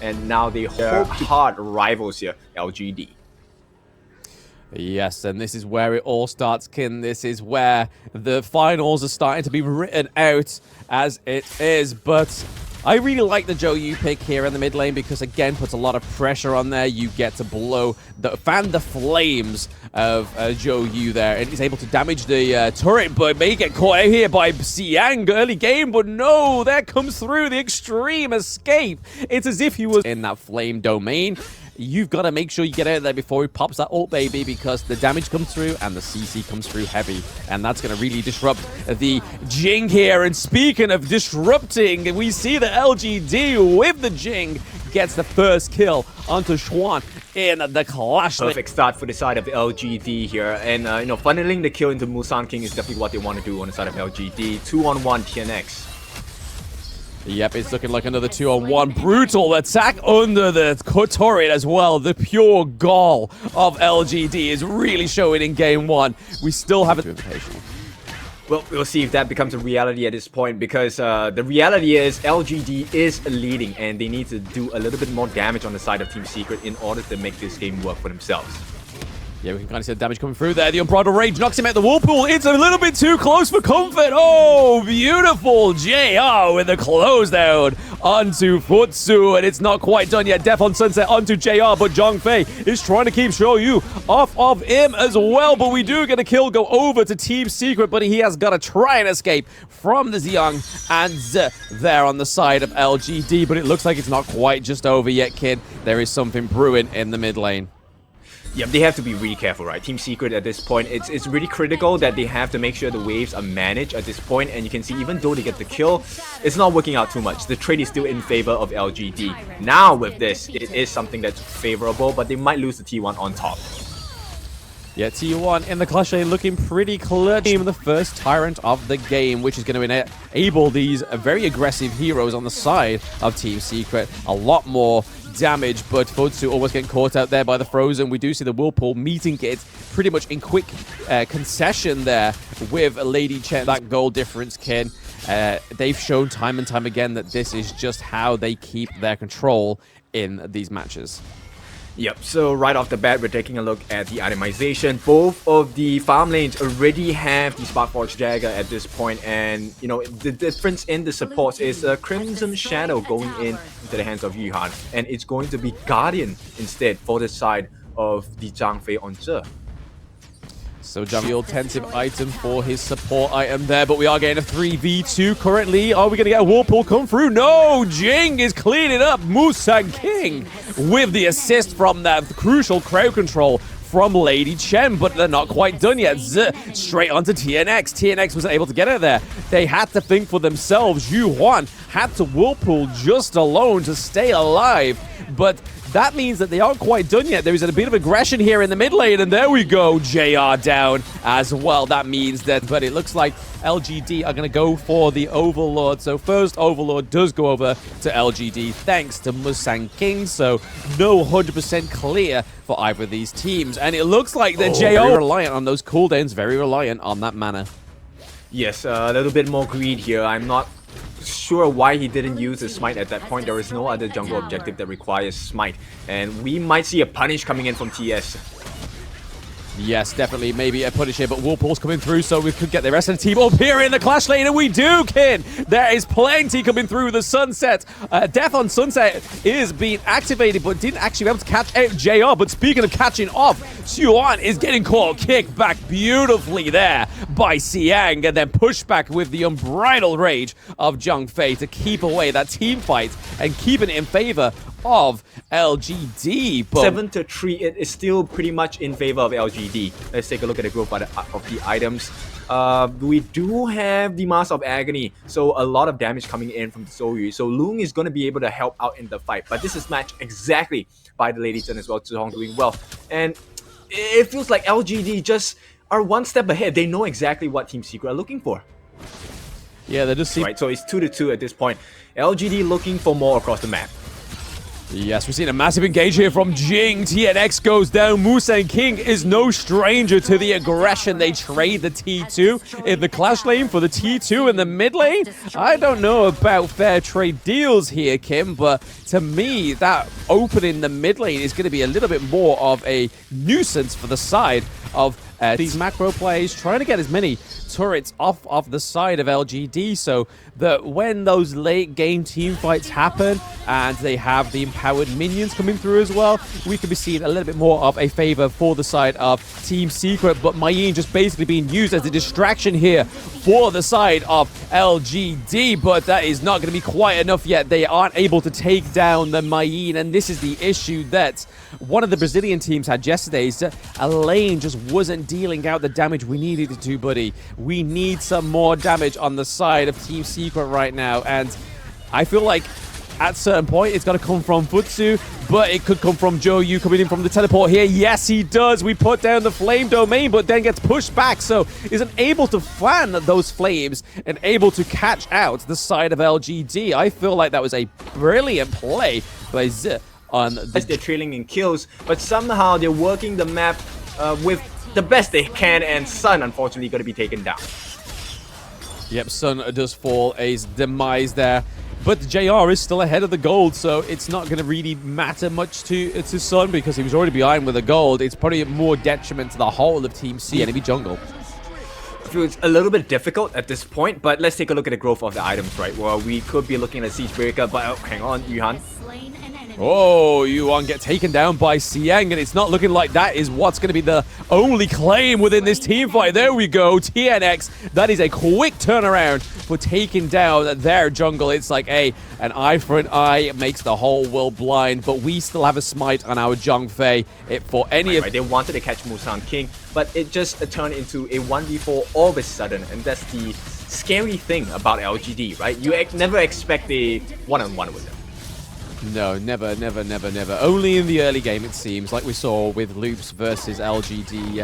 and now they hold hard rivals here, LGD. Yes, and this is where it all starts, Kin. This is where the finals are starting to be written out as it is. But I really like the Zhou pick here in the mid lane because, again, puts a lot of pressure on there. You get to fan the flames of Zhou there, and he's able to damage the turret, but may get caught out here by Xiang early game. But no, there comes through the extreme escape. It's as if he was in that flame domain. You've got to make sure you get out of there before he pops that ult, baby, because the damage comes through and the CC comes through heavy. And that's going to really disrupt the Jing here. And speaking of disrupting, we see the LGD with the Jing gets the first kill onto Xuan in the clash. Perfect start for the side of LGD here. And, funneling the kill into Musan King is definitely what they want to do on the side of LGD. 2-on-1 TNX. Yep, it's looking like another 2-on-1. Brutal attack under the turret as well. The pure gall of LGD is really showing in game one. We still have it. Well, we'll see if that becomes a reality at this point, because the reality is LGD is leading and they need to do a little bit more damage on the side of Team Secret in order to make this game work for themselves. Yeah, we can kind of see the damage coming through there. The Unbridled Rage knocks him at the Whirlpool. It's a little bit too close for comfort. Oh, beautiful. JR with the close down onto Futsu. And it's not quite done yet. Death on Sunset onto JR. But Zhongfei is trying to keep Shoyu off of him as well. But we do get a kill go over to Team Secret. But he has got to try and escape from the Xiang and Z there on the side of LGD. But it looks like it's not quite just over yet, kid. There is something brewing in the mid lane. Yeah, they have to be really careful, right? Team Secret at this point, it's really critical that they have to make sure the waves are managed at this point. And you can see, even though they get the kill, it's not working out too much. The trade is still in favor of LGD. Now with this, it is something that's favorable, but they might lose the T1 on top. Yeah, T1 in the clash lane looking pretty clutch. The first Tyrant of the game, which is going to enable these very aggressive heroes on the side of Team Secret a lot more damage, but Futsu almost getting caught out there by the Frozen. We do see the Whirlpool meeting it pretty much in quick concession there with Lady Chen. That goal difference, Ken. They've shown time and time again that this is just how they keep their control in these matches. Yep, so right off the bat, we're taking a look at the itemization. Both of the farm lanes already have the Sparkforge Dagger at this point, and the difference in the supports is a Crimson Shadow going into the hands of Yuhan, and it's going to be Guardian instead for the side of the Zhang Fei on Zhe. So Zhang, alternative item for his support item there, but we are getting a 3v2 currently. Are we going to get a Whirlpool come through? No! Jing is cleaning up Musan King with the assist from that crucial crowd control from Lady Chen, but they're not quite done yet. Straight onto TNX. TNX wasn't able to get out there. They had to think for themselves. Yu Huan had to Whirlpool just alone to stay alive, but that means that they aren't quite done yet. There is a bit of aggression here in the mid lane, and there we go. JR down as well. That means that, but it looks like LGD are going to go for the Overlord. So first Overlord does go over to LGD thanks to Musan King. So no 100% clear for either of these teams. And it looks like that JR very reliant on those cooldowns, very reliant on that mana. Yes, a little bit more greed here. I'm not sure why he didn't use his smite at that point. There is no other jungle objective that requires smite, and we might see a punish coming in from TS. Yes, definitely, maybe a punish here, but Whirlpool's coming through, so we could get the rest of the team up here in the clash lane, and we do, Kin! There is plenty coming through the Sunset. Death on Sunset is being activated, but didn't actually be able to catch out JR. But speaking of catching off, Xuan is getting caught, kicked back beautifully there by Xiang, and then pushed back with the Unbridled Rage of Zhongfei to keep away that team fight and keeping it in favor of LGD. But 7-3, it is still pretty much in favor of LGD. Let's take a look at the growth of the items. We do have the Mask of Agony, so a lot of damage coming in from the Zhou. So Lung is going to be able to help out in the fight, but this is matched exactly by the Lady Chen as well. Zhihong doing well, and it feels like LGD just are one step ahead. They know exactly what Team Secret are looking for. Yeah, they just see right. So it's 2-2 at this point. LGD looking for more across the map. Yes, we've seen a massive engage here from Jing. TNX goes down. Musang King is no stranger to the aggression. They trade the T2 in the clash lane for the T2 in the mid lane. I don't know about fair trade deals here, Kim, but to me, that opening the mid lane is going to be a little bit more of a nuisance for the side of these macro plays, trying to get as many turrets off of the side of LGD so that when those late game team fights happen and they have the empowered minions coming through as well, we could be seeing a little bit more of a favor for the side of Team Secret. But Mayeen just basically being used as a distraction here for the side of LGD, but that is not going to be quite enough yet. They aren't able to take down the Mayeen, and this is the issue that one of the Brazilian teams had yesterday, is that a lane just wasn't dealing out the damage we needed it to, buddy. We need some more damage on the side of Team Secret right now, and I feel like at a certain point it's got to come from Futsu, but it could come from Joyu coming in from the teleport here. Yes, he does. We put down the flame domain, but then gets pushed back, so isn't able to fan those flames and able to catch out the side of LGD. I feel like that was a brilliant play by Z on the... They're trailing in kills, but somehow they're working the map with the best they can, and Sun unfortunately going to be taken down. Yep, Sun does fall a demise there. But JR is still ahead of the gold, so it's not going to really matter much to Sun because he was already behind with the gold. It's probably more detriment to the whole of Team C enemy jungle. Feels a little bit difficult at this point, but let's take a look at the growth of the items, right? Well, we could be looking at Siege Breaker, but hang on, Yuhan. Oh, Yuan get taken down by Siang, and it's not looking like that is what's going to be the only claim within this team fight. There we go, TNX. That is a quick turnaround for taking down their jungle. It's like, an eye for an eye makes the whole world blind, but we still have a smite on our Zhongfei. For any of... Right, they wanted to catch Musang King, but it just turned into a 1v4 all of a sudden, and that's the scary thing about LGD, right? You never expect a one-on-one with them. No, never, never, never, never. Only in the early game, it seems, like we saw with Loops versus LGD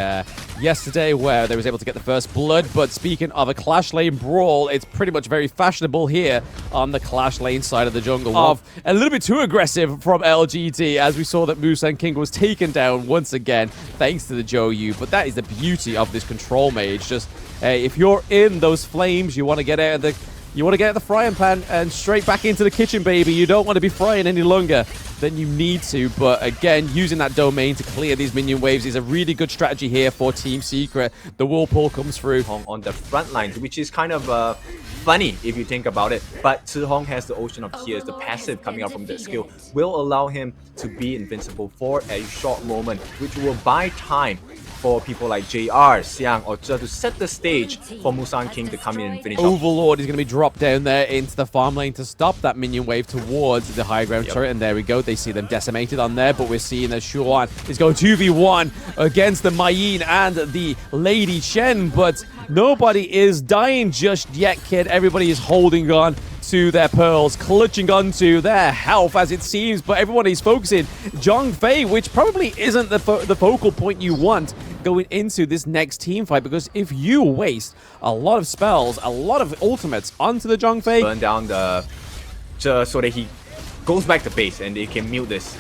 yesterday, where they was able to get the first blood. But speaking of a Clash Lane brawl, it's pretty much very fashionable here on the Clash Lane side of the jungle. Of a little bit too aggressive from LGD, as we saw that Musang King was taken down once again, thanks to the Joyu. But that is the beauty of this control mage. Just, if you're in those flames, you want to get out of the... You want to get the frying pan and straight back into the kitchen, baby. You don't want to be frying any longer than you need to. But again, using that domain to clear these minion waves is a really good strategy here for Team Secret. The Whirlpool comes through. On the front lines, which is kind of funny if you think about it. But Zihong has the Ocean of Tears, the passive coming out from that skill, will allow him to be invincible for a short moment, which will buy time for people like JR, Xiang, or Zhe to set the stage for Musang King to come in and finish off. Overlord is going to be dropped down there into the farm lane to stop that minion wave towards the high ground turret, and there we go. They see them decimated on there, but we're seeing that Shuan is going 2v1 against the Mayeen and the Lady Shen, but nobody is dying just yet, kid. Everybody is holding on to their pearls, clutching onto their health as it seems, but everyone is focusing Zhongfei, which probably isn't the focal point you want going into this next team fight, because if you waste a lot of spells, a lot of ultimates onto the Zhongfei, burn down the so that he goes back to base and they can mute this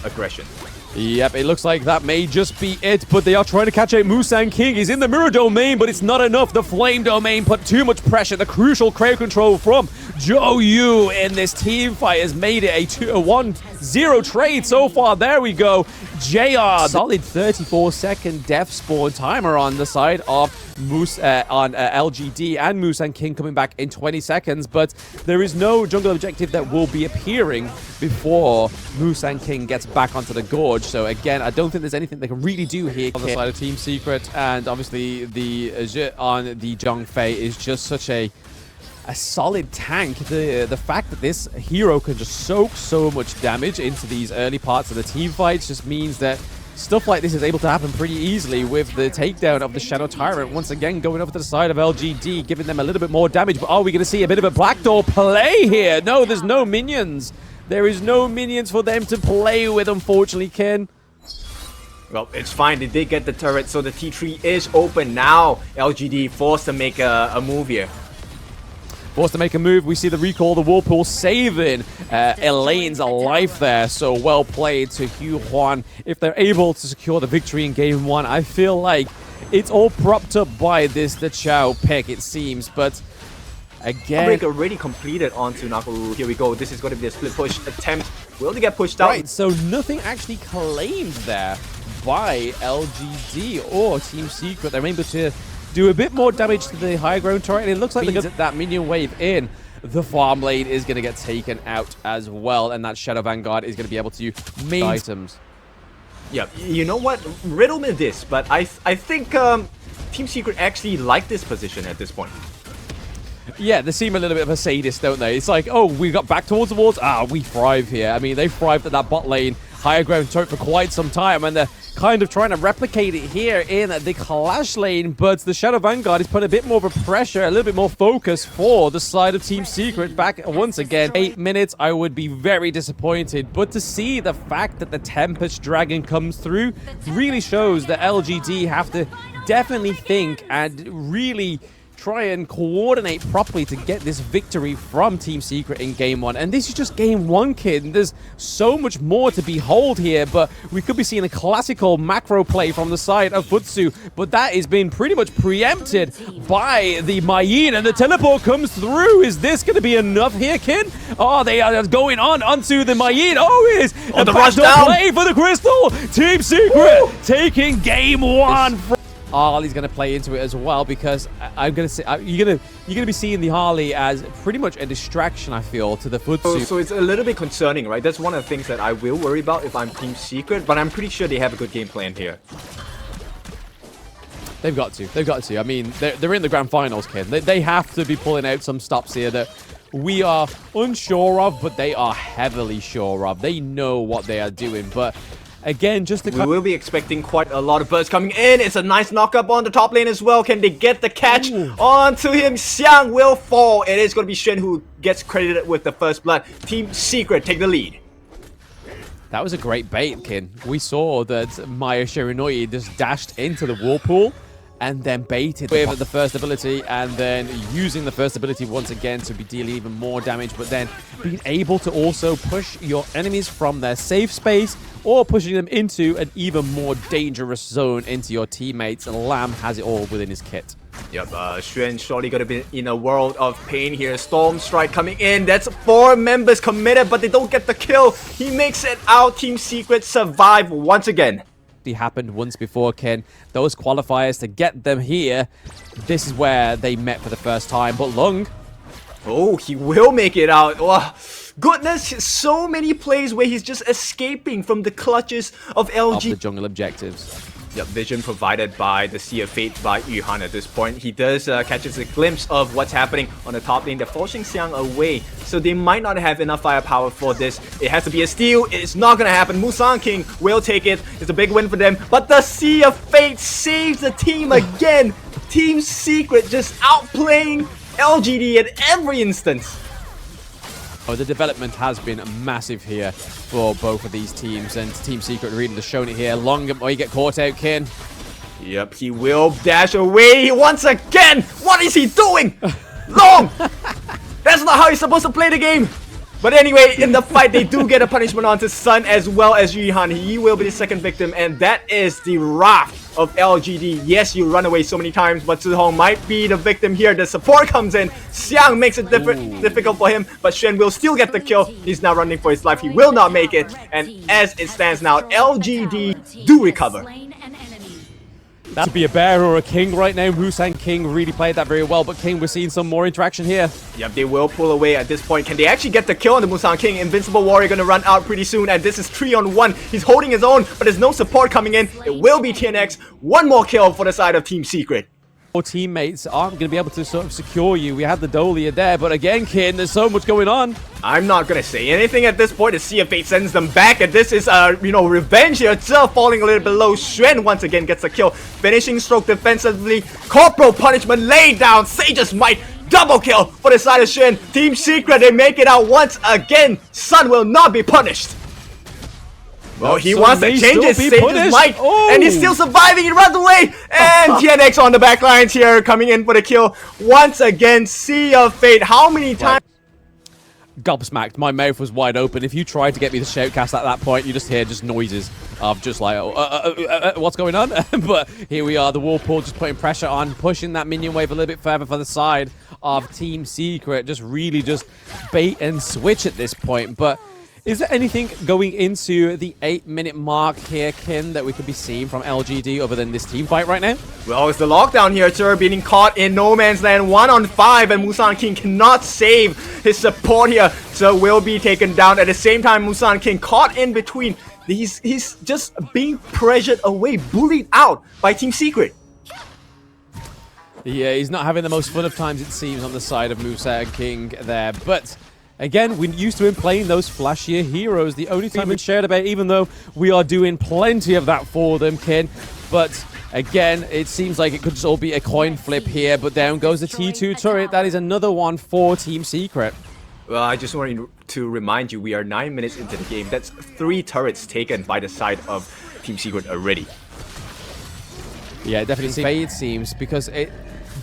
aggression. Yep, it looks like that may just be it, but they are trying to catch out Musang King. He's in the mirror domain, but it's not enough. The flame domain put too much pressure. The crucial crowd control from Joyu in this team fight has made it a 1-0 trade so far. There we go. JR, solid 34-second death spawn timer on the side of LGD, and Musang King coming back in 20 seconds, but there is no jungle objective that will be appearing before Musang King gets back onto the gorge. So again, I don't think there's anything they can really do here on the side of Team Secret, and obviously the Zhe on the Zhongfei is just such a solid tank. The fact that this hero can just soak so much damage into these early parts of the team fights just means that stuff like this is able to happen pretty easily, with the takedown of the Shadow Tyrant once again going over to the side of LGD, giving them a little bit more damage. But are we going to see a bit of a backdoor play here? No, there's no minions. There is no minions for them to play with, unfortunately, Ken. Well, it's fine. They did get the turret, so the T3 is open now. LGD forced to make a move here. Forced to make a move. We see the recall, the Whirlpool saving Elaine's life there. So well played to Hugh Hwan. If they're able to secure the victory in game 1, I feel like it's all propped up by the Chao pick, it seems. But again, break already completed onto Nakaru. Here we go. This is going to be a split push attempt. Will they get pushed out? Right, so nothing actually claimed there by LGD or Team Secret. They're able to do a bit more damage to the high ground turret, and it looks like that minion wave in. The farm lane is going to get taken out as well, and that Shadow Vanguard is going to be able to main items. Yeah, you know what? Riddle me this, but I think Team Secret actually like this position at this point. Yeah, they seem a little bit of a sadist, don't they? It's like, oh, we got back towards the walls. We thrive here. I mean, they thrived at that bot lane, higher ground turret for quite some time, and they're kind of trying to replicate it here in the Clash lane, but the Shadow Vanguard is putting a bit more of a pressure, a little bit more focus for the side of Team Secret. Back once again, 8 minutes, I would be very disappointed, but to see the fact that the Tempest Dragon comes through really shows that LGD have to definitely think and really try and coordinate properly to get this victory from Team Secret in game 1. And this is just game 1, kid. And there's so much more to behold here, but we could be seeing a classical macro play from the side of Futsu, but that is being pretty much preempted by the Mayin, and the teleport comes through. Is this going to be enough here, kid? Oh, they are going onto the Mayin. Oh, it is a the rush backdoor down play for the Crystal. Team Secret taking game 1 from Harley's going to play into it as well, because I'm going to say you're going to be seeing the Harley as pretty much a distraction, I feel, to the Futsu. So it's a little bit concerning, right? That's one of the things that I will worry about if I'm Team Secret, but I'm pretty sure they have a good game plan here. They've got to. They've got to. I mean, they're in the grand finals, kid. They have to be pulling out some stops here that we are unsure of, but they are heavily sure of. They know what they are doing, but again, just to... We will be expecting quite a lot of bursts coming in. It's a nice knock-up on the top lane as well. Can they get the catch onto him? Xiang will fall. It is going to be Shen who gets credited with the first blood. Team Secret take the lead. That was a great bait, Kin. We saw that Maya Shiranui just dashed into the Whirlpool and then baited with the first ability, and then using the first ability once again to be dealing even more damage, but then being able to also push your enemies from their safe space or pushing them into an even more dangerous zone into your teammates. And Lamb has it all within his kit. Yep, Xuan surely gonna be in a world of pain here. Storm Strike coming in. That's 4 members committed, but they don't get the kill. He makes it out. Team Secret survive once again. Happened once before, Ken. Those qualifiers to get them here, this is where they met for the first time. But Lung, oh, he will make it out. Oh, goodness, so many plays where he's just escaping from the clutches of LG. Of the jungle objectives. Yep, vision provided by the Sea of Fate by Yuhan at this point. He does catches a glimpse of what's happening on the top lane. They're forcing Xiang away, so they might not have enough firepower for this. It has to be a steal. It's not going to happen. Musang King will take it. It's a big win for them, but the Sea of Fate saves the team again. Team Secret just outplaying LGD at every instance. Oh, the development has been massive here for both of these teams, and Team Secret really has shown it here. Long, oh, you get caught out, Kin. Yep, he will dash away once again. What is he doing? Long! That's not how he's supposed to play the game. But anyway, in the fight, they do get a punishment onto Sun as well as Yuhan. He will be the second victim, and that is the wrath of LGD. Yes, you run away so many times, but Zihong might be the victim here. The support comes in. Xiang makes it difficult for him, but Shen will still get the kill. He's now running for his life. He will not make it, and as it stands now, LGD do recover. That would be a bear or a king right now. Musang King really played that very well, but King, we're seeing some more interaction here. Yep, they will pull away at this point. Can they actually get the kill on the Musang King? Invincible Warrior gonna run out pretty soon, and this is 3-on-1. He's holding his own, but there's no support coming in. It will be TNX. One more kill for the side of Team Secret. Teammates aren't going to be able to sort of secure you. We have the Dolia there, but again, Kin, there's so much going on. I'm not gonna say anything at this point. The Sea of Fate sends them back, and this is revenge here itself, falling a little bit low. Xuan once again gets a kill, finishing stroke defensively. Corporal punishment laid down. Sage's Might, double kill for the side of Xuan. Team Secret, they make it out once again. Sun will not be punished. Well, he So wants to may change still his be Sage's punished. might, and he's still surviving. He runs away, and TNX on the back lines here, coming in for the kill once again. Sea of Fate. How many times? Gobsmacked. My mouth was wide open. If you tried to get me to shoutcast at that point, you just hear just noises of just like, what's going on? But here we are. The Whirlpool just putting pressure on, pushing that minion wave a little bit further for the side of Team Secret. Just really just bait and switch at this point. But is there anything going into the 8-minute mark here, Kin, that we could be seeing from LGD other than this team fight right now? Well, it's the lockdown here, sir, being caught in no man's land 1-on-5, and Musan King cannot save his support here, so will be taken down. At the same time, Musan King caught in between. He's just being pressured away, bullied out by Team Secret. Yeah, he's not having the most fun of times, it seems, on the side of Musan King there, but again, we're used to him playing those flashier heroes. The only time we shared about, even though we are doing plenty of that for them, Kin. But again, it seems like it could just all be a coin flip here. But down goes the T2 turret. That is another one for Team Secret. Well, I just wanted to remind you, we are 9 minutes into the game. That's 3 turrets taken by the side of Team Secret already. Yeah, definitely it seems, because it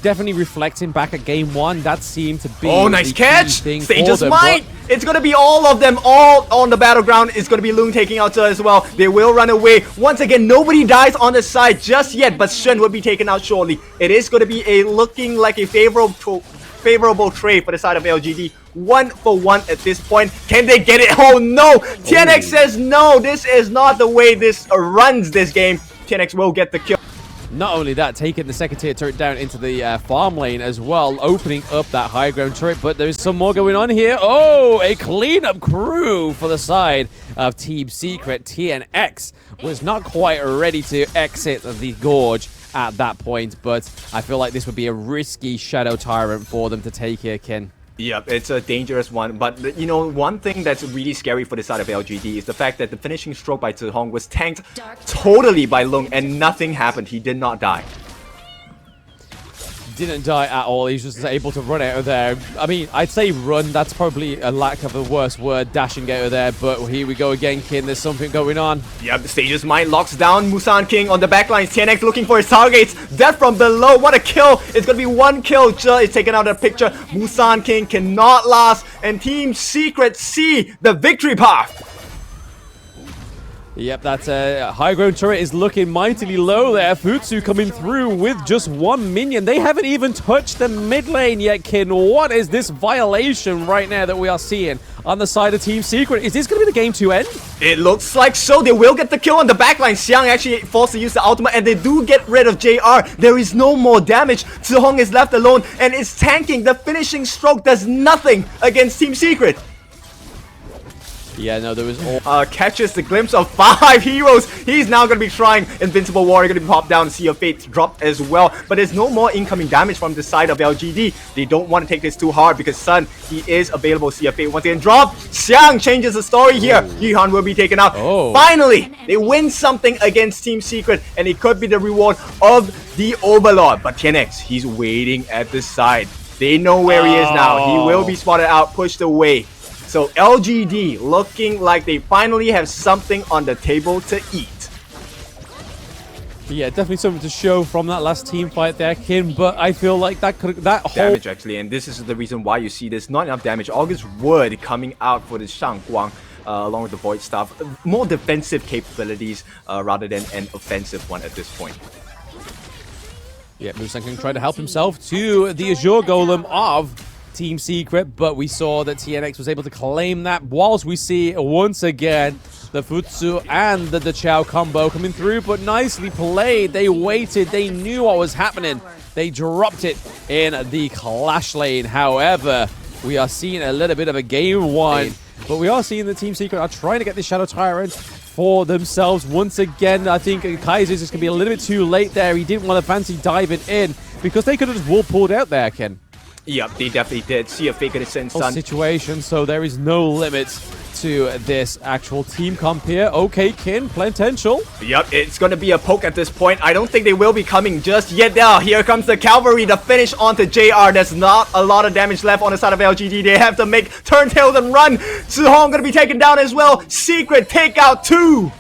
definitely reflecting back at game 1, that seemed to be nice catch! Sage's them, might! It's gonna be all of them, all on the battleground. It's gonna be Loon taking out as well. They will run away. Once again, nobody dies on the side just yet, but Shen will be taken out shortly. It is gonna be looking like a favorable trade for the side of LGD. 1-for-1 at this point. Can they get it? Oh no! TNX says no! This is not the way this runs this game. TNX will get the kill. Not only that, taking the second tier turret down into the farm lane as well, opening up that high ground turret, but there's some more going on here. Oh, a cleanup crew for the side of Team Secret. TNX was not quite ready to exit the gorge at that point, but I feel like this would be a risky Shadow Tyrant for them to take here, Ken. Yep, it's a dangerous one, but you know, one thing that's really scary for the side of LGD is the fact that the finishing stroke by Zihong was tanked totally by Lung and nothing happened. He did not die. Didn't die at all. He's just able to run out of there. I mean, I'd say run. That's probably a lack of a worse word, dashing out of there. But here we go again, Kin. There's something going on. Yep, the Sage's Mind locks down Musan King on the backlines. TNX looking for his targets. Death from below. What a kill. It's going to be 1 kill. Zhe is taken out of the picture. Musan King cannot last. And Team Secret see the victory path. Yep, that high ground turret is looking mightily low there. Futsu coming through with just 1 minion. They haven't even touched the mid lane yet, Kin. What is this violation right now that we are seeing on the side of Team Secret? Is this going to be the game to end? It looks like so. They will get the kill on the backline. Xiang actually forced to use the ultimate, and they do get rid of JR. There is no more damage. Zihong is left alone, and it's tanking. The finishing stroke does nothing against Team Secret. Yeah, no, there was all... catches the glimpse of 5 heroes. He's now going to be trying Invincible Warrior, going to be popped down. Sea of Fate dropped as well. But there's no more incoming damage from the side of LGD. They don't want to take this too hard because Sun, he is available. Sea of Fate once again drop. Xiang changes the story here. Yihan will be taken out. Finally, they win something against Team Secret, and it could be the reward of the Overlord. But TNX, he's waiting at the side. They know where he is now. He will be spotted out, pushed away. So LGD looking like they finally have something on the table to eat. Yeah, definitely something to show from that last team fight there, Kim. But I feel like that whole damage actually, and this is the reason why you see there's not enough damage. August Wood coming out for the Shangguang, along with the Void stuff. More defensive capabilities rather than an offensive one at this point. Yeah, Musan King tried to help himself to the Azure Golem of Team Secret, but we saw that TNX was able to claim that, whilst we see once again the Futsu and the Chao combo coming through, but nicely played. They waited, they knew what was happening. They dropped it in the clash lane. However, we are seeing a little bit of a game 1, but we are seeing the Team Secret are trying to get this Shadow Tyrant for themselves once again. I think Kaiser's just going to be a little bit too late there. He didn't want to fancy diving in because they could have just wall-pulled out there, Ken. Yep, they definitely did. See a fake innocent Sun situation, so there is no limits to this actual team comp here. Okay, Kin, potential. Yep, it's going to be a poke at this point. I don't think they will be coming just yet. Now, here comes the Cavalry, the finish onto JR. There's not a lot of damage left on the side of LGD. They have to make turntails and run. Zihong going to be taken down as well. Secret take out 2.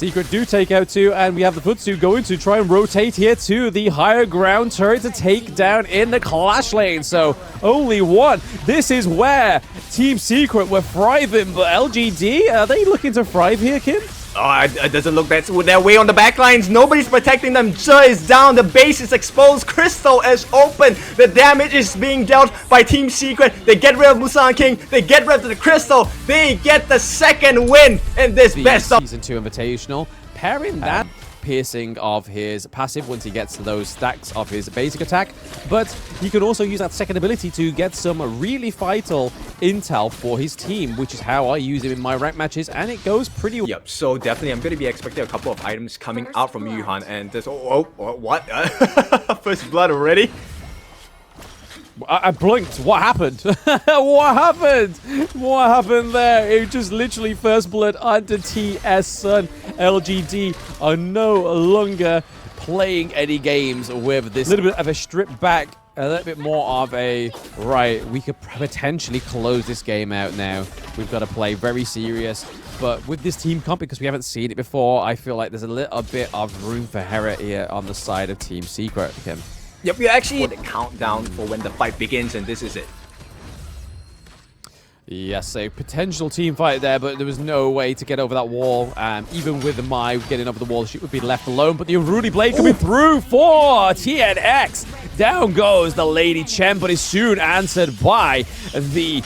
Secret do take out 2, and we have the Futsu going to try and rotate here to the higher ground turret to take down in the clash lane. So only 1. This is where Team Secret were thriving, but LGD, are they looking to thrive here, Kim? Oh, it doesn't look that with their way on the backlines. Nobody's protecting them. Zhe is down. The base is exposed. Crystal is open. The damage is being dealt by Team Secret. They get rid of Musan King. They get rid of the Crystal. They get the second win in this best of Season 2 Invitational. Pairing that piercing of his passive once he gets to those stacks of his basic attack, but he can also use that second ability to get some really vital intel for his team, which is how I use him in my rank matches, and it goes pretty well. Yep, so definitely I'm going to be expecting a couple of items coming out from Yuhan, and there's what? First blood already? I blinked. What happened? What happened? What happened there? It just literally first blood onto TS Sun. LGD are no longer playing any games with this little bit of a strip back, a little bit more of a, right, we could potentially close this game out now. We've got to play very serious. But with this team comp, because we haven't seen it before, I feel like there's a little bit of room for error here on the side of Team Secret, Kim. Yep, we actually the countdown for when the fight begins, and this is it. Yes, a potential team fight there, but there was no way to get over that wall. Even with the Mai getting over the wall, she would be left alone. But the Unruly Blade coming through for TNX. Down goes the Lady Chen, but is soon answered by the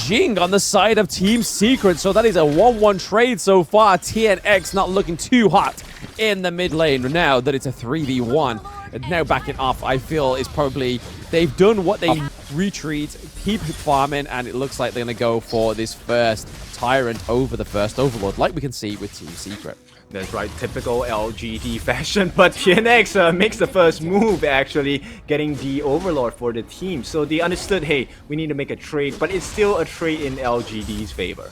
Jing on the side of Team Secret. So that is a 1-1 trade so far. TNX not looking too hot in the mid lane. Now that it's a 3v1. And now backing off, I feel, is probably... They've done what they retreat, keep farming, and it looks like they're going to go for this first Tyrant over the first Overlord, like we can see with Team Secret. That's right, typical LGD fashion, but TNX makes the first move, actually, getting the Overlord for the team. So they understood, hey, we need to make a trade, but it's still a trade in LGD's favor.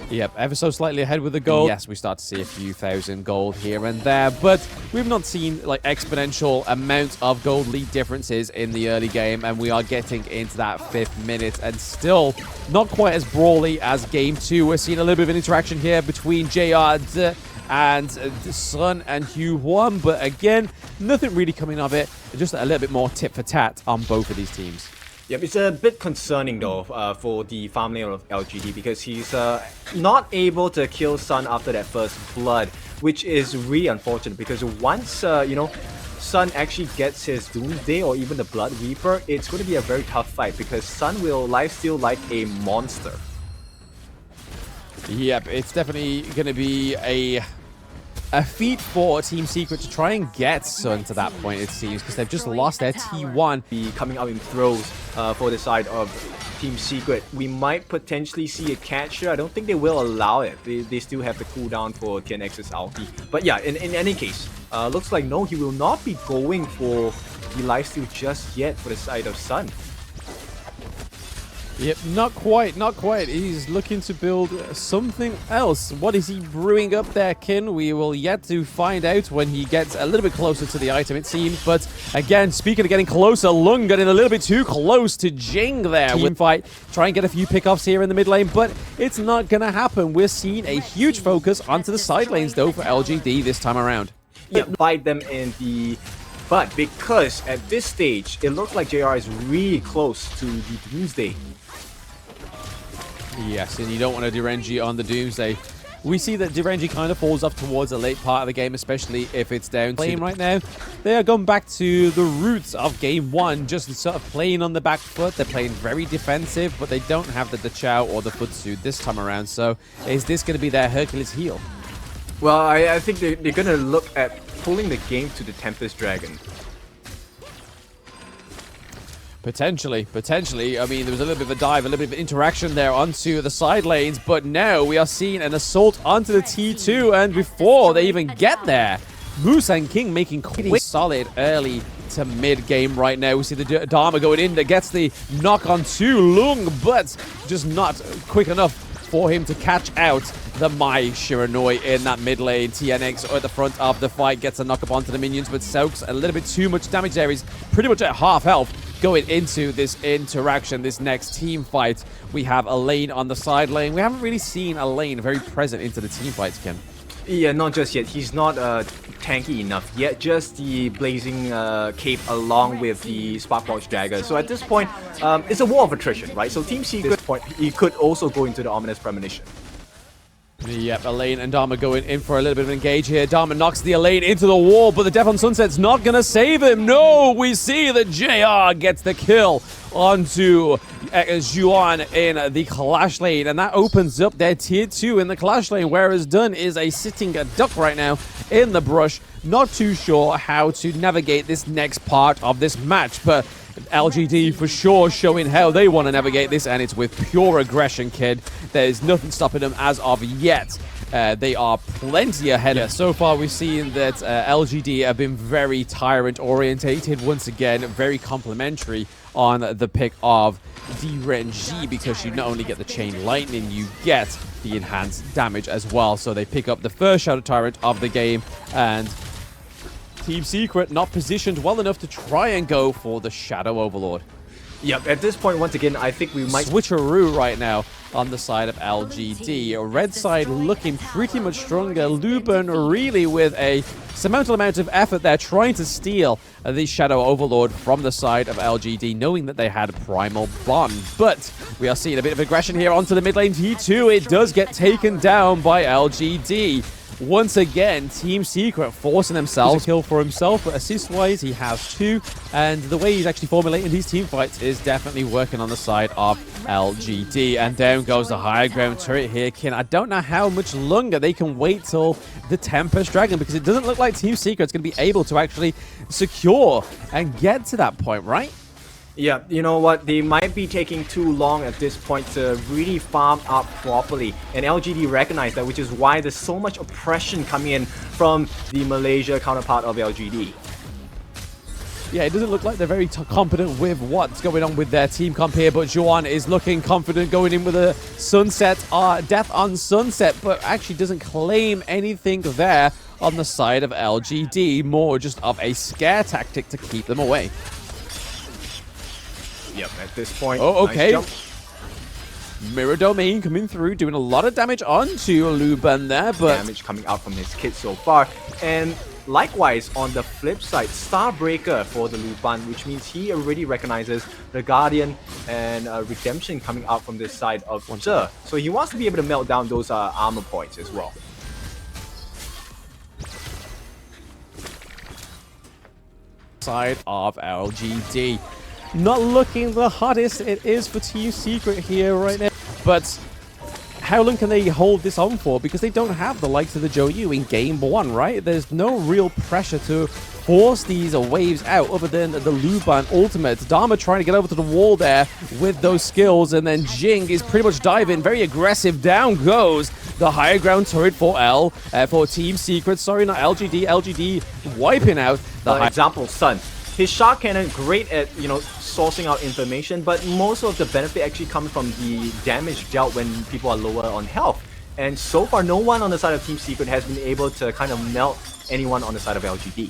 Yep, ever so slightly ahead with the gold. Yes, we start to see a few thousand gold here and there, but we've not seen like exponential amounts of gold lead differences in the early game, and we are getting into that 5th minute and still not quite as brawly as game 2. We're seeing a little bit of an interaction here between JR and Sun and Hugh-1, but again, nothing really coming of it. Just a little bit more tit for tat on both of these teams. Yep, it's a bit concerning though for the farm lane of LGD, because he's not able to kill Sun after that first blood, which is really unfortunate, because once you know, Sun actually gets his Doomsday or even the Blood Reaper, it's going to be a very tough fight, because Sun will lifesteal like a monster. Yep, it's definitely going to be a feat for Team Secret to try and get Sun to that point, it seems, because they've just lost their T1. Be coming out in throws for the side of Team Secret. We might potentially see a catcher. I don't think they will allow it. They still have the cooldown for TNX's ulti. But yeah, in any case, looks like no, he will not be going for the lifesteal just yet for the side of Sun. Yep, not quite, not quite. He's looking to build something else. What is he brewing up there, Kin? We will yet to find out when he gets a little bit closer to the item, it seems. But again, speaking of getting closer, Lung getting a little bit too close to Jing there. Team fight, try and get a few pickoffs here in the mid lane, but it's not going to happen. We're seeing a huge focus onto the side lanes, though, for LGD this time around. Yeah, fight them in the... But because at this stage, it looks like JR is really close to the Doomsday. Yes, and you don't want a Direnji on the Doomsday. We see that Direnji kind of falls off towards the late part of the game, especially if it's down to right now. They are going back to the roots of game 1, just sort of playing on the back foot. They're playing very defensive, but they don't have the Dachao or the Futsu this time around. So is this going to be their Hercules heel? Well, I think they're going to look at pulling the game to the Tempest Dragon. Potentially. I mean, there was a little bit of a dive, a little bit of interaction there onto the side lanes, but now we are seeing an assault onto the T2, and before they even get there, Musan King making quick solid early to mid game right now. We see the Dharma going in that gets the knock on to Lung, but just not quick enough for him to catch out the Mai Shiranui in that mid lane. TNX at the front of the fight gets a knock up onto the minions, but soaks a little bit too much damage there. He's pretty much at half health. going into this interaction, this next team fight, we have Elaine on the side lane. We haven't really seen Elaine very present into the team fights, Ken. Yeah, not just yet. He's not tanky enough yet. Just the blazing cape along with the spark pulse dagger. So at this point, it's a war of attrition, right? So Team Secret, at this point, he could also go into the ominous premonition. Yep, Elaine and Dharma going in for a little bit of an engage here. Dharma knocks the Elaine into the wall, but the Death on Sunset's not going to save him. No, we see that JR gets the kill onto Zhuan in the Clash lane, and that opens up their tier 2 in the Clash lane, whereas Dunn is a sitting duck right now in the brush. Not too sure how to navigate this next part of this match, but LGD for sure showing how they want to navigate this, and it's with pure aggression, kid. There's nothing stopping them as of yet. They are plenty ahead. Yeah. So far, we've seen that LGD have been very tyrant-orientated. Once again, very complimentary on the pick of DRNG, because you not only get the chain lightning, you get the enhanced damage as well. So they pick up the first Shadow Tyrant of the game, and Team Secret not positioned well enough to try and go for the Shadow Overlord. Yep, at this point, once again, I think we might... Switcheroo right now on the side of LGD. Red side looking pretty much stronger. Luban really with a surmountable amount of effort there, trying to steal the Shadow Overlord from the side of LGD, knowing that they had Primal Bond. But we are seeing a bit of aggression here onto the mid lane T2. It does get taken down by LGD. Once again, Team Secret forcing themselves to kill for himself, but assist-wise, he has 2, and the way he's actually formulating these team fights is definitely working on the side of LGD. And down goes the high ground turret here, Kin. I don't know how much longer they can wait till the Tempest Dragon, because it doesn't look like Team Secret's going to be able to actually secure and get to that point, right? Yeah, you know what? They might be taking too long at this point to really farm up properly. And LGD recognize that, which is why there's so much oppression coming in from the Malaysia counterpart of LGD. Yeah, it doesn't look like they're very competent with what's going on with their team comp here, but Zhuan is looking confident going in with a Sunset, Death on Sunset, but actually doesn't claim anything there on the side of LGD. More just of a scare tactic to keep them away. Yep, at this point, oh, okay. Nice Mirror Domain coming through, doing a lot of damage onto Luban there, but... damage coming out from his kit so far. And likewise, on the flip side, Starbreaker for the Luban, which means he already recognizes the Guardian and Redemption coming out from this side of Zhe. So he wants to be able to melt down those armor points as well. Side of LGD. Not looking the hottest it is for Team Secret here right now. But how long can they hold this on for? Because they don't have the likes of the Zhou in game 1, right? There's no real pressure to force these waves out other than the Luban ultimate. Dharma trying to get over to the wall there with those skills, and then Jing is pretty much diving, very aggressive. Down goes the higher ground turret for Team Secret. Sorry, not LGD. LGD wiping out the high... example, Sun. His shot cannon, great at, sourcing out information, but most of the benefit actually comes from the damage dealt when people are lower on health. And so far, no one on the side of Team Secret has been able to kind of melt anyone on the side of LGD.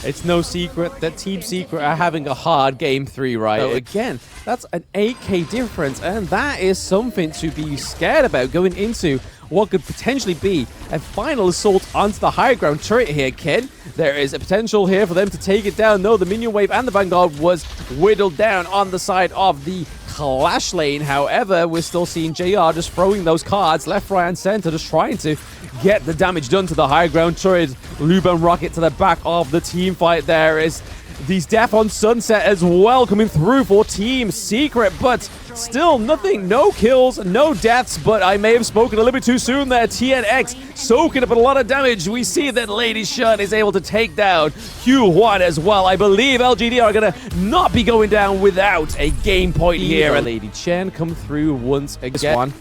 It's no secret that Team Secret are having a hard game 3, right? So again, that's an 8k difference, and that is something to be scared about going into what could potentially be a final assault onto the high ground turret here, kid. There is a potential here for them to take it down. No, the minion wave and the Vanguard was whittled down on the side of the Clash lane. However, we're still seeing JR just throwing those cards left, right, and center, just trying to get the damage done to the high ground turret. Luban rocket to the back of the team fight. There is these Death on Sunset as well coming through for Team Secret, but still nothing, no kills, no deaths, but I may have spoken a little bit too soon there. TNX soaking up a lot of damage. We see that Lady Shun is able to take down HoK as well. I believe LGD are going to not be going down without a game point here. And Lady Chen come through once again.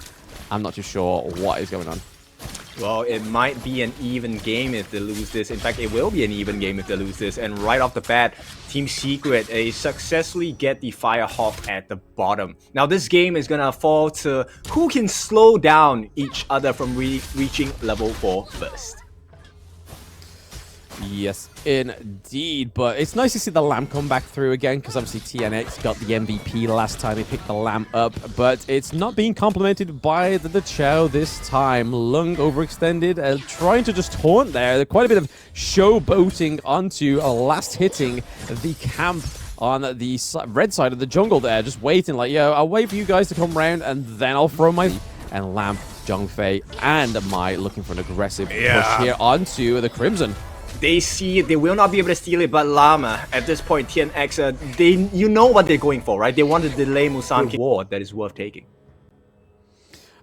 I'm not too sure what is going on. Well, it might be an even game if they lose this. In fact, it will be an even game if they lose this. And right off the bat, Team Secret successfully get the Firehawk at the bottom. Now, this game is gonna fall to who can slow down each other from reaching level 4 first. Yes, indeed. But it's nice to see the Lamb come back through again, because obviously TNX got the MVP last time he picked the Lamb up, but it's not being complemented by the Chow this time. Lung overextended, trying to just taunt there. Quite a bit of showboating onto last hitting the camp on the red side of the jungle there, just waiting like, yo, I'll wait for you guys to come round, and then I'll throw my... And Lamb, Zhongfei, and Mai looking for an aggressive push here onto the Crimson. They see it, they will not be able to steal it, but Llama, at this point, TNX, you know what they're going for, right? They want to delay Musan King ward that is worth taking.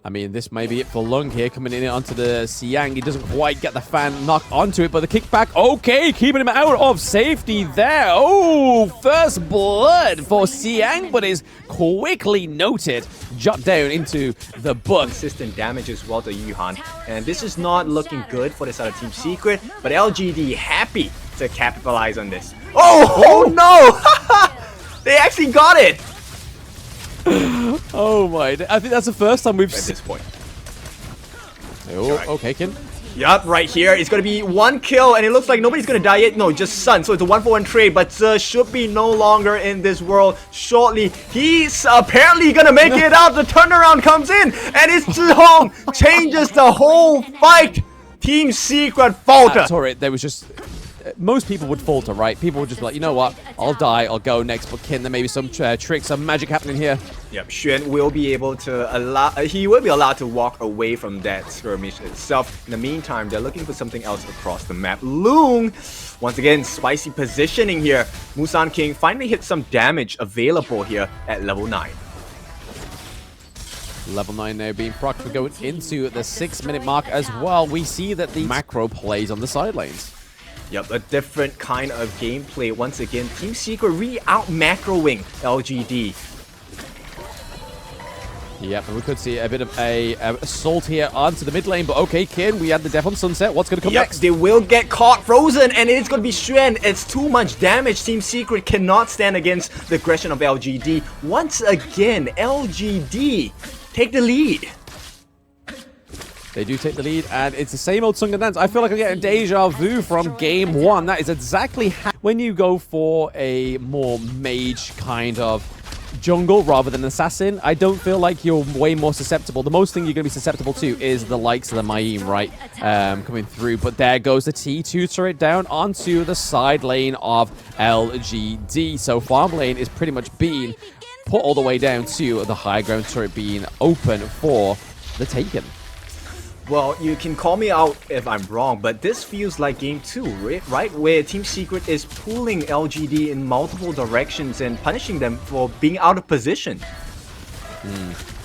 I mean, this may be it for Lung here, coming in onto the Siang. He doesn't quite get the fan knocked onto it, but the kickback, okay, keeping him out of safety there. Oh, first blood for Siang, but is quickly noted, jot down into the book. Consistent damage as well to Yuhan, and this is not looking good for the side of Team Secret, but LGD happy to capitalize on this. Oh no! They actually got it! Oh my, I think that's the first time we've seen at this point. Oh, okay, Kin. Yup, right here. It's gonna be one kill, and it looks like nobody's gonna die yet. No, just Sun. So it's a 1-for-1 trade, but should be no longer in this world shortly. He's apparently gonna make it out. The turnaround comes in, and it's Zhong changes the whole fight. Team Secret falter. Sorry, there was just... most people would falter, right? People would just be like, you know what? I'll die, I'll go next. But Kin, there may be some tricks, some magic happening here. Yep, Xuan will be able to allow... he will be allowed to walk away from that skirmish itself. In the meantime, they're looking for something else across the map. Loong, once again, spicy positioning here. Musan King finally hit some damage available here at level 9. Level 9 now being procced. We're going into the 6-minute mark as well. We see that the macro plays on the side lanes. Yep, a different kind of gameplay. Once again, Team Secret really out-macroing LGD. Yep, and we could see a bit of a assault here onto the mid lane, but okay, Kin, we had the Death on Sunset. What's going to come next? They will get caught frozen, and it's going to be Xuan. It's too much damage. Team Secret cannot stand against the aggression of LGD. Once again, LGD take the lead. They do take the lead, and it's the same old song and dance. I feel like I'm getting deja vu from game 1. That is exactly how... when you go for a more mage kind of jungle rather than assassin, I don't feel like you're way more susceptible. The most thing you're going to be susceptible to is the likes of the Maim, right? Coming through. But there goes the T2 turret down onto the side lane of LGD. So farm lane is pretty much being put all the way down to the high ground turret being open for the taken. Well, you can call me out if I'm wrong, but this feels like game 2, right? Where Team Secret is pulling LGD in multiple directions and punishing them for being out of position.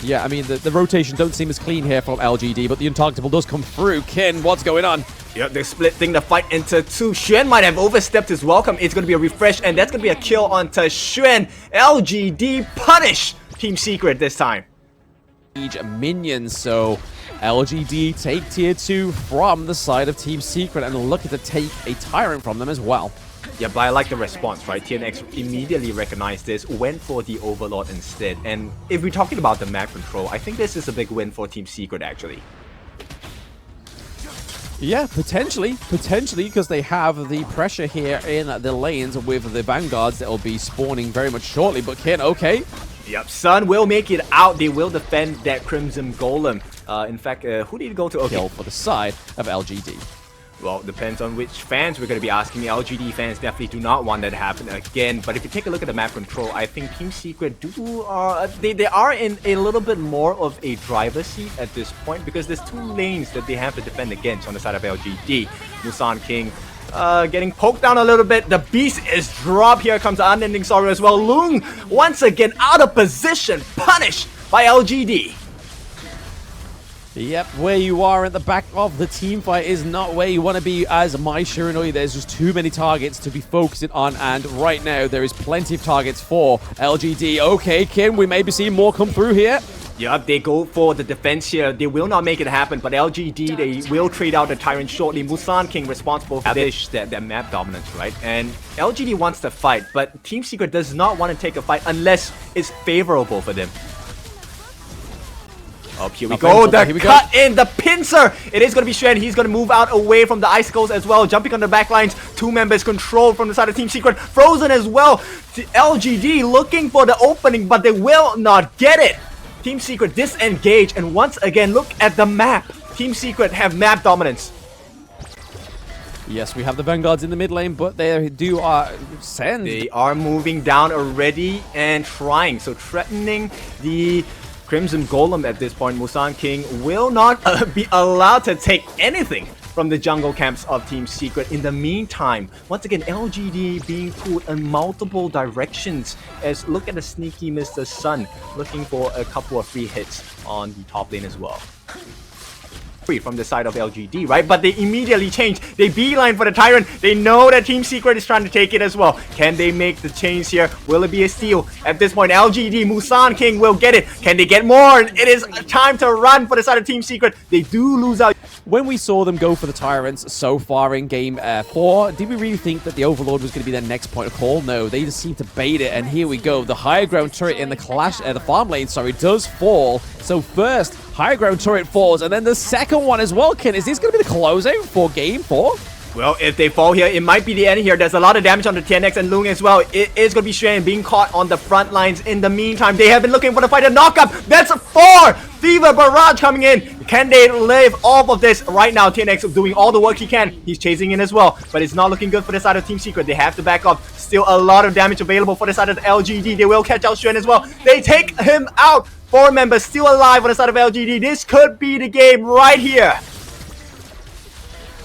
Yeah, I mean, the rotation don't seem as clean here from LGD, but the Intargetable does come through. Kin, what's going on? Yep, they're splitting the fight into 2. Xuan might have overstepped his welcome. It's going to be a refresh, and that's going to be a kill onto Xuan. LGD punish Team Secret this time. Minions, so LGD take tier 2 from the side of Team Secret and looking to take a Tyrant from them as well. Yeah, but I like the response, right? TNX immediately recognized this, went for the Overlord instead. And if we're talking about the map control, I think this is a big win for Team Secret, actually. Yeah, potentially, because they have the pressure here in the lanes with the Vanguards that will be spawning very much shortly. But Kin, okay. Yep, Sun will make it out. They will defend that Crimson Golem. In fact, who did he go to? Okay. Kill for the side of LGD. Well, depends on which fans we're going to be asking. LGD fans definitely do not want that to happen again. But if you take a look at the map control, I think Team Secret they are in a little bit more of a driver's seat at this point, because there's 2 lanes that they have to defend against on the side of LGD. Musan King getting poked down a little bit. The beast is dropped. Here comes the unending sorrow as well. Loong once again out of position, punished by LGD. Yep, where you are at the back of the team fight is not where you want to be as Mai Shiranui. There's just too many targets to be focusing on, and right now there is plenty of targets for LGD. Okay, Kin, we may be seeing more come through here. Yep, they go for the defense here. They will not make it happen, but LGD, they will trade out the Tyrant shortly. Musan King responsible for that map dominance, right? And LGD wants to fight, but Team Secret does not want to take a fight unless it's favorable for them. Oh, here we go. The Here we cut in, the pincer. It is going to be Shen. He's going to move out away from the icicles as well. Jumping on the back lines. 2 members controlled from the side of Team Secret. Frozen as well. The LGD looking for the opening, but they will not get it. Team Secret disengage. And once again, look at the map. Team Secret have map dominance. Yes, we have the Vanguards in the mid lane, but they do send. They are moving down already and trying. So threatening the Crimson Golem at this point. Musan King will not be allowed to take anything from the jungle camps of Team Secret. In the meantime, once again, LGD being pulled in multiple directions. As look at the sneaky Mr. Sun looking for a couple of free hits on the top lane as well. From the side of LGD, right? But they immediately change. They beeline for the Tyrant. They know that Team Secret is trying to take it as well. Can they make the change here? Will it be a steal? At this point, LGD, Musan King will get it. Can they get more? It is time to run for the side of Team Secret. They do lose out. When we saw them go for the Tyrants so far in Game 4, did we really think that the Overlord was going to be their next point of call? No, they just seemed to bait it, and here we go. The higher ground turret in the the farm lane, does fall. So first, higher ground turret falls, and then the second one as well, Kin. Is this going to be the closeout for Game 4? Well, if they fall here, it might be the end here. There's a lot of damage on the TNX and Lung as well. It is going to be Shen being caught on the front lines. In the meantime, they have been looking for the fight to knock up. That's 4! Fever Barrage coming in. Can they live off of this right now? TNX doing all the work he can. He's chasing in as well, but it's not looking good for the side of Team Secret. They have to back up. Still a lot of damage available for the side of the LGD. They will catch out Shen as well. They take him out. 4 members still alive on the side of LGD. This could be the game right here.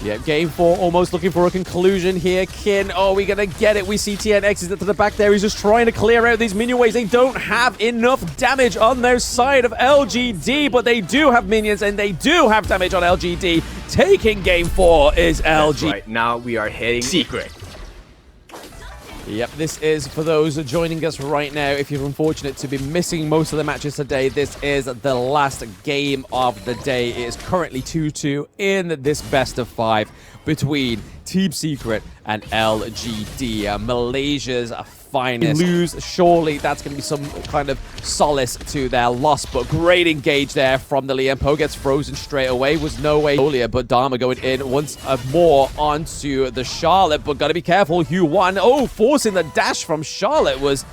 Yeah, Game 4 almost looking for a conclusion here. Kin, oh, we're going to get it. We see TNX is to the back there. He's just trying to clear out these minion waves. They don't have enough damage on their side of LGD, but they do have minions, and they do have damage on LGD. Taking Game 4 is LG. That's right, now we are heading Secret. Yep, this is for those joining us right now. If you're unfortunate to be missing most of the matches today, this is the last game of the day. It is currently 2-2 in this best of 5 between Team Secret and LGD. Malaysia's finest. Lose, surely that's going to be some kind of solace to their loss, but great engage there from the Liam. Po gets frozen straight away. Was no way earlier, but Dharma going in once more onto the Charlotte, but got to be careful. Hugh 1, forcing the dash from Charlotte was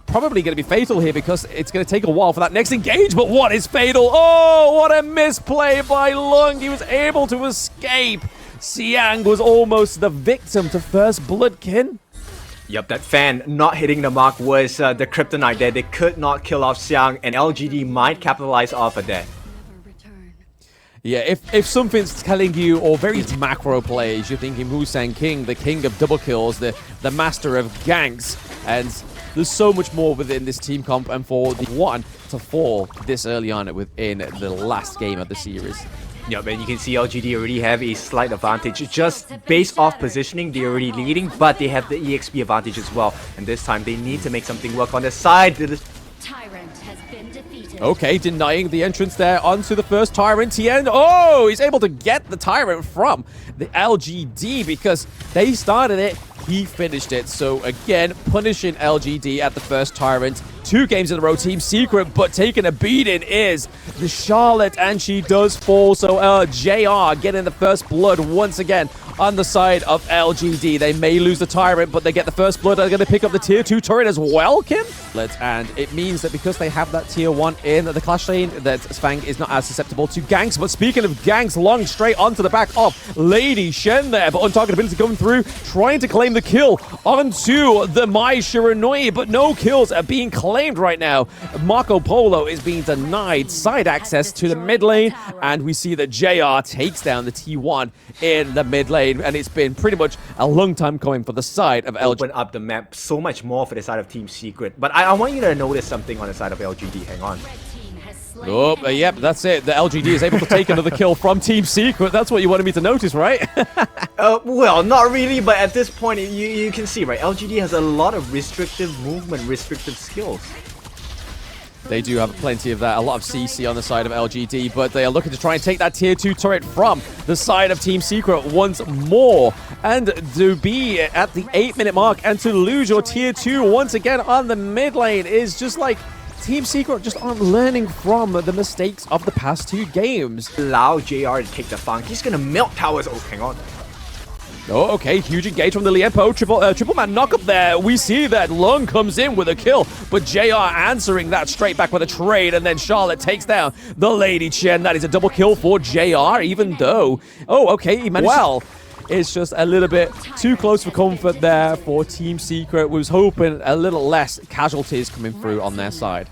probably going to be fatal here because it's going to take a while for that next engage, but what is fatal? Oh, what a misplay by Lung. He was able to escape. Siang was almost the victim to first blood, Kin. Yep, that fan not hitting the mark was the kryptonite there. They could not kill off Xiang, and LGD might capitalize off of that. Yeah, if something's telling you, or very macro plays, you're thinking Musan King, the king of double kills, the master of ganks, and there's so much more within this team comp, and for the one to fall this early on within the last game of the series. Yeah, but you can see LGD already have a slight advantage. Just based off positioning, they're already leading, but they have the EXP advantage as well. And this time, they need to make something work on the side. Tyrant has been defeated. Okay, denying the entrance there onto the first Tyrant. Tien, oh, he's able to get the Tyrant from the LGD because they started it. He finished it. So again, punishing LGD at the first Tyrant. 2 games in a row, Team Secret, but taking a beating is the Charlotte, and she does fall. So JR getting the first blood once again on the side of LGD. They may lose the Tyrant, but they get the first blood. They're going to pick up the Tier 2 turret as well, Kim. And it means that because they have that Tier 1 in the Clash lane, that Svang is not as susceptible to ganks. But speaking of ganks, Long straight onto the back of Lady Shen there, but untargetability coming through, trying to claim the kill onto the Mai Shiranui, but no kills are being claimed right now. Marco Polo is being denied side access to the mid lane, and we see that JR takes down the T1 in the mid lane, and it's been pretty much a long time coming for the side of LGD. Open up the map so much more for the side of Team Secret, but I want you to notice something on the side of LGD. Hang on. Oh, yep, that's it. The LGD is able to take another kill from Team Secret. That's what you wanted me to notice, right? Well, not really, but at this point, you can see, right? LGD has a lot of restrictive movement, restrictive skills. They do have plenty of that. A lot of CC on the side of LGD, but they are looking to try and take that Tier 2 turret from the side of Team Secret once more. And to be at the 8-minute mark and to lose your Tier 2 once again on the mid lane is just like Team Secret just aren't learning from the mistakes of the past 2 games. Allow JR to take the funk. He's gonna melt towers. Oh, hang on. Oh, okay, huge engage from the Liempo. Triple man knock up there. We see that Lung comes in with a kill, but JR answering that straight back with a trade, and then Charlotte takes down the Lady Chen. That is a double kill for JR, even though... Oh, okay, he managed it's just a little bit too close for comfort there for Team Secret. Was hoping a little less casualties coming through on their side.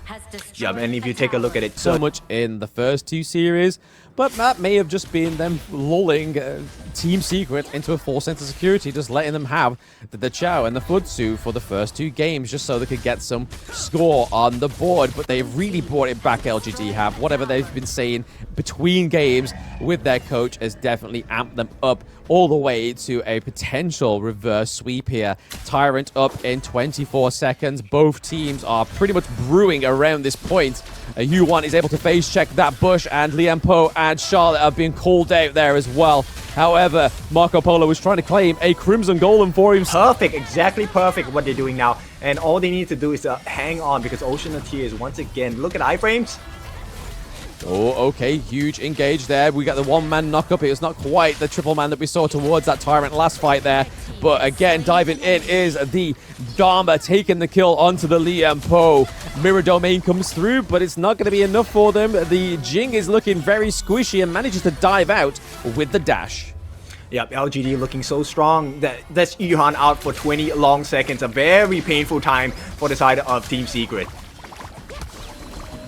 Yeah, and if you take a look at it, So much in the first 2 series, but that may have just been them lulling Team Secret into a false sense of security, just letting them have the Chow and the Futsu for the first 2 games, just so they could get some score on the board. But they've really brought it back, LGD have. Whatever they've been saying between games with their coach has definitely amped them up all the way to a potential reverse sweep here. Tyrant up in 24 seconds. Both teams are pretty much brewing around this point. U1 is able to face check that bush, and Liempo and Charlotte are being called out there as well. However, Marco Polo was trying to claim a Crimson Golem for him. Perfect, exactly perfect what they're doing now. And all they need to do is hang on, because Ocean of Tears, once again, look at iframes. Oh, okay, huge engage there. We got the 1-man knock-up. It was not quite the triple man that we saw towards that Tyrant last fight there. But again, diving in is the Dharma taking the kill onto the Liempo. Mirror Domain comes through, but it's not going to be enough for them. The Jing is looking very squishy and manages to dive out with the dash. Yep, LGD looking so strong. That's Yuhan out for 20 long seconds. A very painful time for the side of Team Secret.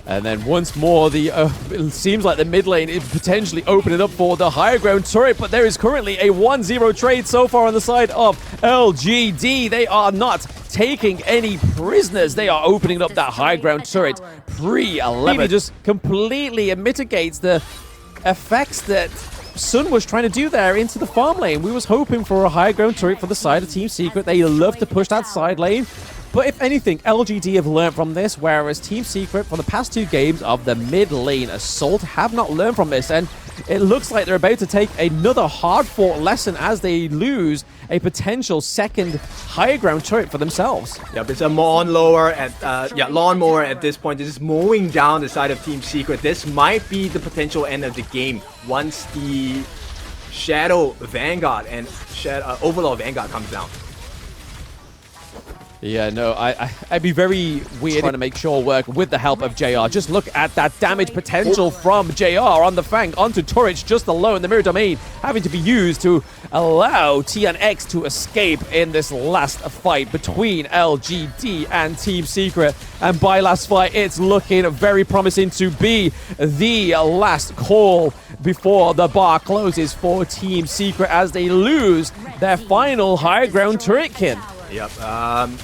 And then once more, it seems like the mid lane is potentially opening up for the higher ground turret, but there is currently a 1-0 trade so far on the side of LGD. They are not taking any prisoners. They are opening up that high ground turret pre-11. It just completely mitigates the effects that Sun was trying to do there into the farm lane. We was hoping for a high ground turret for the side of Team Secret. They love to push that side lane. But if anything, LGD have learned from this, whereas Team Secret, for the past 2 games of the mid lane assault, have not learned from this. And it looks like they're about to take another hard-fought lesson as they lose a potential second higher ground turret for themselves. Yep, it's a lawnmower at this point. This is mowing down the side of Team Secret. This might be the potential end of the game once the Shadow Vanguard and Overlord Vanguard comes down. Yeah, no, I'd be very weird trying to make sure work with the help of JR. Just look at that damage potential from JR on the Fang onto turrets just alone. The Mirror Domain having to be used to allow TNX to escape in this last fight between LGD and Team Secret. And by last fight, it's looking very promising to be the last call before the bar closes for Team Secret as they lose their final high ground turretkin. Yep,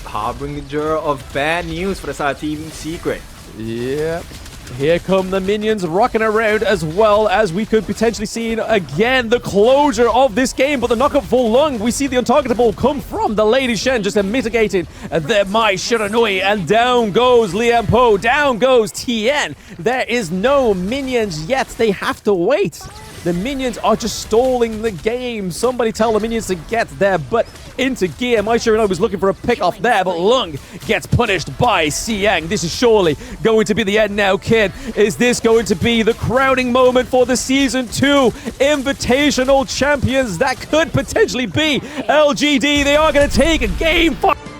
harbinger of bad news for the side of Team Secret. Yep. Here come the minions rocking around, as well as we could potentially see again the closure of this game. But the knockup for Lung, we see the untargetable come from the Lady Shen, just mitigating the Mai Shiranui, and down goes Liempo, down goes Tien. There is no minions yet. They have to wait. The minions are just stalling the game. Somebody tell the minions to get their butt into gear. Mai Shiranui was looking for a pick off there, but Lung gets punished by Siang. This is surely going to be the end now, kid. Is this going to be the crowning moment for the Season 2 Invitational Champions? That could potentially be LGD. They are going to take a game 5.